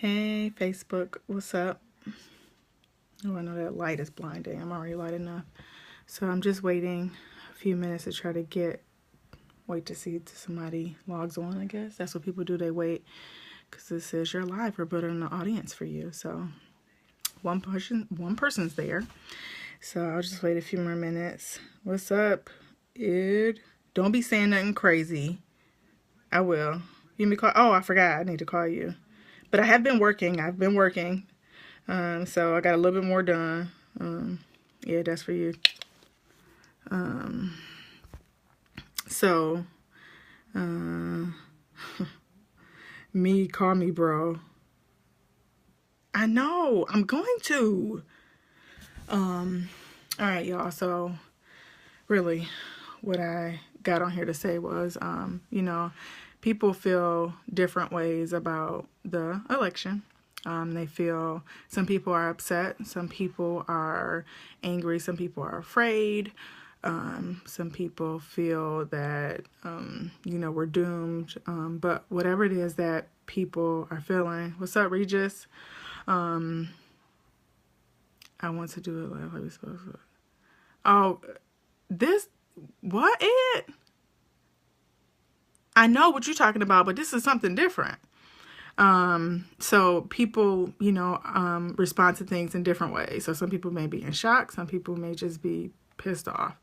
Hey, Facebook, what's up? Oh, I know that light is blinding. I'm already light enough. So I'm just waiting a few minutes to try to wait to see if somebody logs on, I guess. That's what people do. They wait because it says you're live. We're building an audience for you. So one person's there. So I'll just wait a few more minutes. What's up, Id? Don't be saying nothing crazy. I will. You me call? Oh, I forgot. I need to call you. But I have been working. I've been working. So I got a little bit more done. Yeah, that's for you. Um, so, uh, call me bro. I know, I'm going to. All right, y'all. So, really, what I got on here to say was, people feel different ways about the election. They feel, some people are upset, some people are angry, some people are afraid. Some people feel that, we're doomed. But whatever it is that people are feeling, what's up, Regis? I want to do it like we supposed to. Oh, this, what, Ed? I know what you're talking about, but this is something different. So people, respond to things in different ways. So some people may be in shock. Some people may just be pissed off.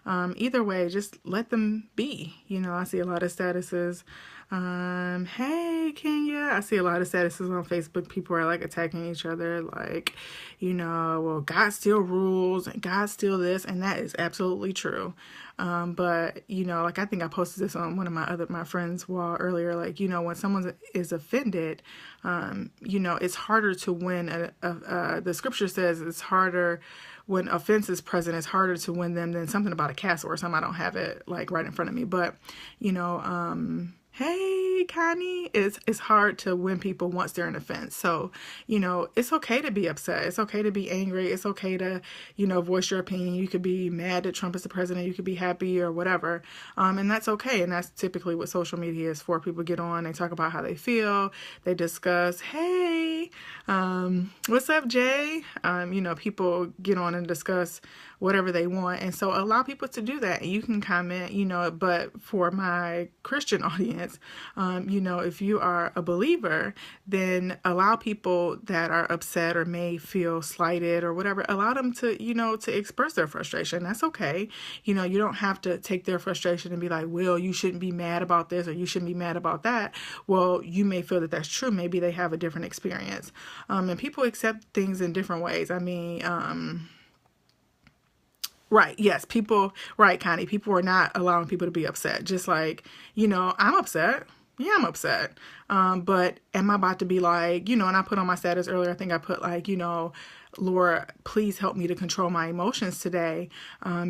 Either way, just let them be. I see a lot of statuses. Hey, Kenya. I see a lot of statuses on Facebook. People are like attacking each other. Like, well, God still rules and God still this. And that is absolutely true. But like I think I posted this on one of my friends' wall earlier. Like, when someone is offended, it's harder to win. The scripture says it's harder when offense is present. It's harder to win them than something about a castle or something. I don't have it like right in front of me, but hey, Connie, it's hard to win people once they're in a fence. So, it's okay to be upset. It's okay to be angry. It's okay to, voice your opinion. You could be mad that Trump is the president. You could be happy or whatever. And that's okay. And that's typically what social media is for. People get on, they talk about how they feel. They discuss, hey, what's up, Jay? People get on and discuss whatever they want. And so allow people to do that. You can comment, but for my Christian audience, if you are a believer, then allow people that are upset or may feel slighted or whatever, allow them to, to express their frustration. That's okay. You don't have to take their frustration and be like, well, you shouldn't be mad about this or you shouldn't be mad about that. Well, you may feel that that's true. Maybe they have a different experience. And people accept things in different ways. I mean, right. Yes. People, right, Connie. People are not allowing people to be upset. Just like, I'm upset. Yeah, I'm upset. But am I about to be like, and I put on my status earlier, I think I put like, Lord, please help me to control my emotions today.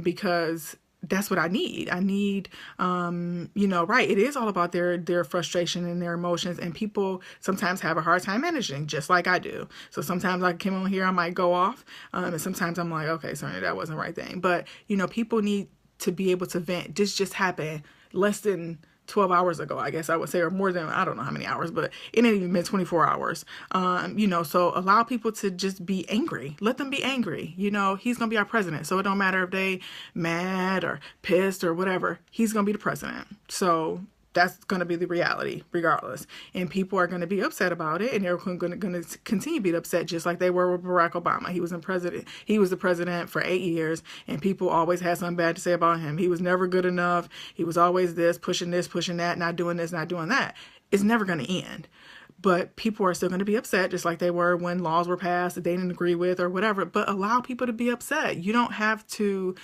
Because that's what I need. I need, right. It is all about their frustration and their emotions. And people sometimes have a hard time managing, just like I do. So sometimes I come on here, I might go off. And sometimes I'm like, okay, sorry, that wasn't the right thing. But, people need to be able to vent. This just happened less than 12 hours ago, I guess I would say, or more than, I don't know how many hours, but it ain't even been 24 hours. So allow people to just be angry. Let them be angry. He's going to be our president. So it don't matter if they mad or pissed or whatever. He's going to be the president. So that's going to be the reality regardless. And people are going to be upset about it. And they're going to continue to be upset just like they were with Barack Obama. He was the president for 8 years and people always had something bad to say about him. He was never good enough. He was always pushing this, pushing that, not doing this, not doing that. It's never going to end. But people are still going to be upset just like they were when laws were passed that they didn't agree with or whatever. But allow people to be upset. You don't have to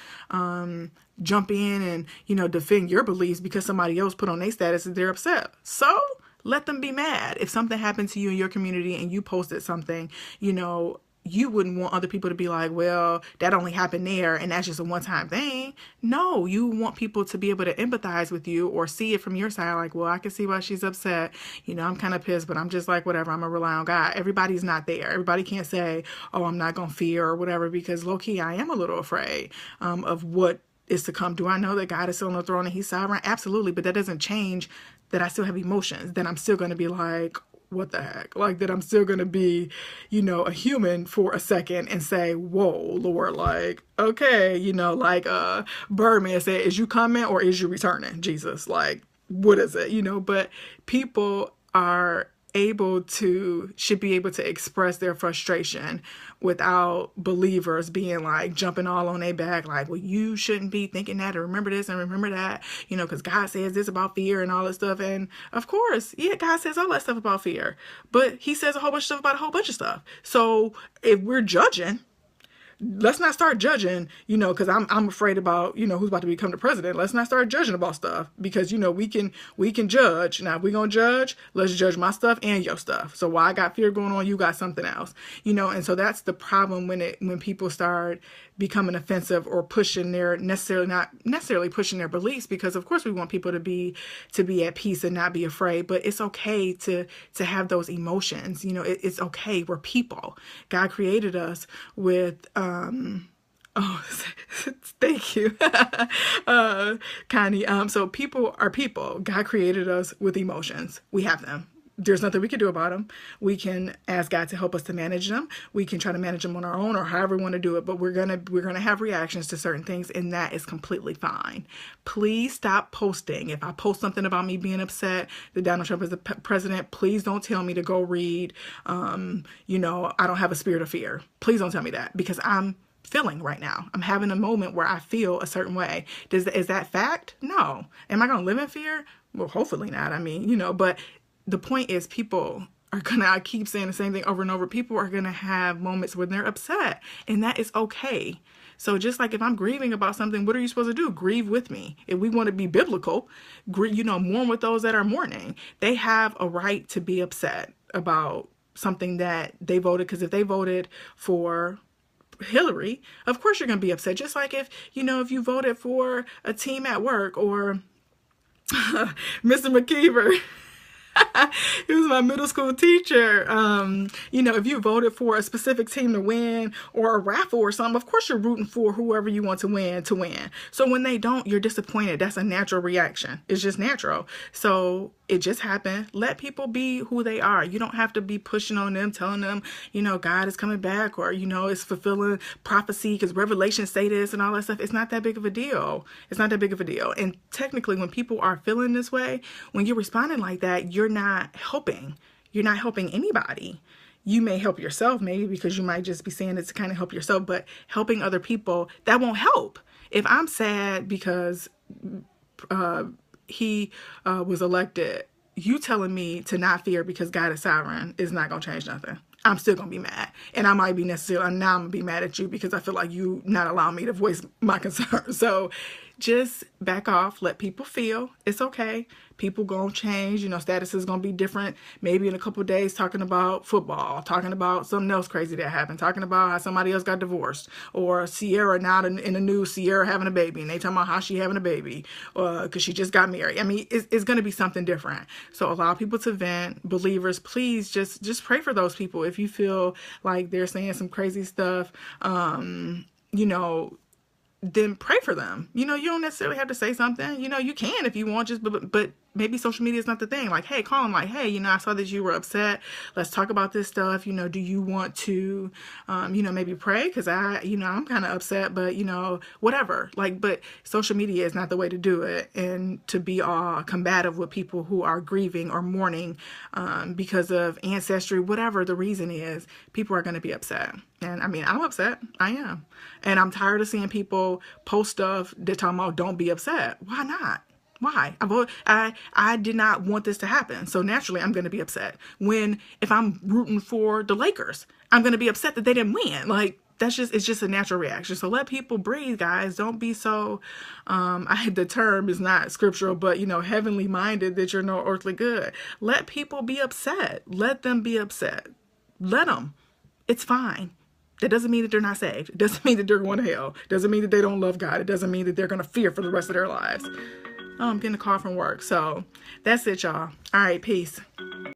jump in and, defend your beliefs because somebody else put on their status that they're upset. So let them be mad. If something happened to you in your community and you posted something, you wouldn't want other people to be like, well, that only happened there and that's just a one-time thing. No, you want people to be able to empathize with you or see it from your side. Like, well, I can see why she's upset. I'm kind of pissed, but I'm just like, whatever, I'm going to rely on God. Everybody's not there. Everybody can't say, oh, I'm not going to fear or whatever, because low key, I am a little afraid of what is to come. Do I know that God is still on the throne and he's sovereign? Absolutely. But that doesn't change that I still have emotions, that I'm still going to be like, what the heck? Like, that I'm still gonna be, a human for a second and say, whoa, Lord, like, okay, like Birdman said, is you coming or is you returning, Jesus? Like, what is it? But people should be able to express their frustration without believers being like jumping all on their back, like, well, you shouldn't be thinking that, or remember this and remember that, because God says this about fear and all this stuff. And of course, yeah, God says all that stuff about fear, but he says a whole bunch of stuff about a whole bunch of stuff. So if we're judging, let's not start judging, because I'm afraid about, who's about to become the president. Let's not start judging about stuff, because, we can judge. Now, if we're going to judge, let's judge my stuff and your stuff. So while I got fear going on, you got something else, and so that's the problem when people start becoming offensive or pushing not necessarily pushing their beliefs, because of course we want people to be at peace and not be afraid, but it's okay to have those emotions. It's okay. We're people. God created us with oh, thank you, Connie. So people are people. God created us with emotions. We have them. There's nothing we can do about them. We can ask God to help us to manage them. We can try to manage them on our own, or however we want to do it. But we're gonna have reactions to certain things, and that is completely fine. Please stop posting. If I post something about me being upset that Donald Trump is the president, please don't tell me to go read. I don't have a spirit of fear. Please don't tell me that, because I'm feeling right now. I'm having a moment where I feel a certain way. Is that fact? No. Am I gonna live in fear? Well, hopefully not. But the point is, people are gonna, I keep saying the same thing over and over, people are gonna have moments when they're upset, and that is okay. So just like if I'm grieving about something, what are you supposed to do? Grieve with me. If we want to be biblical, mourn with those that are mourning. They have a right to be upset about something that they voted, because if they voted for Hillary, of course you're going to be upset. Just like if you voted for a team at work, or Mr. McKeever, he was my middle school teacher. If you voted for a specific team to win, or a raffle or something, of course you're rooting for whoever you want to win. So when they don't, you're disappointed. That's a natural reaction. It's just natural. So it just happened. Let people be who they are. You don't have to be pushing on them, telling them, God is coming back, or, it's fulfilling prophecy because Revelation say this and all that stuff. It's not that big of a deal. It's not that big of a deal. And technically, when people are feeling this way, when you're responding like that, you're not helping. You're not helping anybody. You may help yourself, maybe, because you might just be saying it to kind of help yourself, but helping other people, that won't help. If I'm sad because he was elected, you telling me to not fear because God is sovereign is not going to change nothing. I'm still going to be mad. And I might be now I'm going to be mad at you because I feel like you not allowing me to voice my concern. So just back off, let people feel. It's okay. People gonna change, status is gonna be different. Maybe in a couple of days, talking about football, talking about something else crazy that happened, talking about how somebody else got divorced, or Sierra now in the news, Sierra having a baby, and they talking about how she having a baby, because she just got married. I mean, it's gonna be something different. So allow people to vent. Believers, please just pray for those people. If you feel like they're saying some crazy stuff, then pray for them. You don't necessarily have to say something. You can if you want, but maybe social media is not the thing. Like, hey, call them like, hey, I saw that you were upset. Let's talk about this stuff. Do you want to, maybe pray? Because I'm kind of upset, but, whatever. Like, but social media is not the way to do it. And to be all combative with people who are grieving or mourning because of ancestry, whatever the reason is, people are going to be upset. And I'm upset. I am. And I'm tired of seeing people post stuff that talking about don't be upset. Why not? Why? I did not want this to happen. So naturally, I'm going to be upset. If I'm rooting for the Lakers, I'm going to be upset that they didn't win. Like, it's just a natural reaction. So let people breathe, guys. Don't be so, the term is not scriptural, but, heavenly minded that you're no earthly good. Let people be upset. Let them be upset. Let them. It's fine. That doesn't mean that they're not saved. It doesn't mean that they're going to hell. It doesn't mean that they don't love God. It doesn't mean that they're going to fear for the rest of their lives. I'm getting a call from work. So that's it, y'all. All right, peace.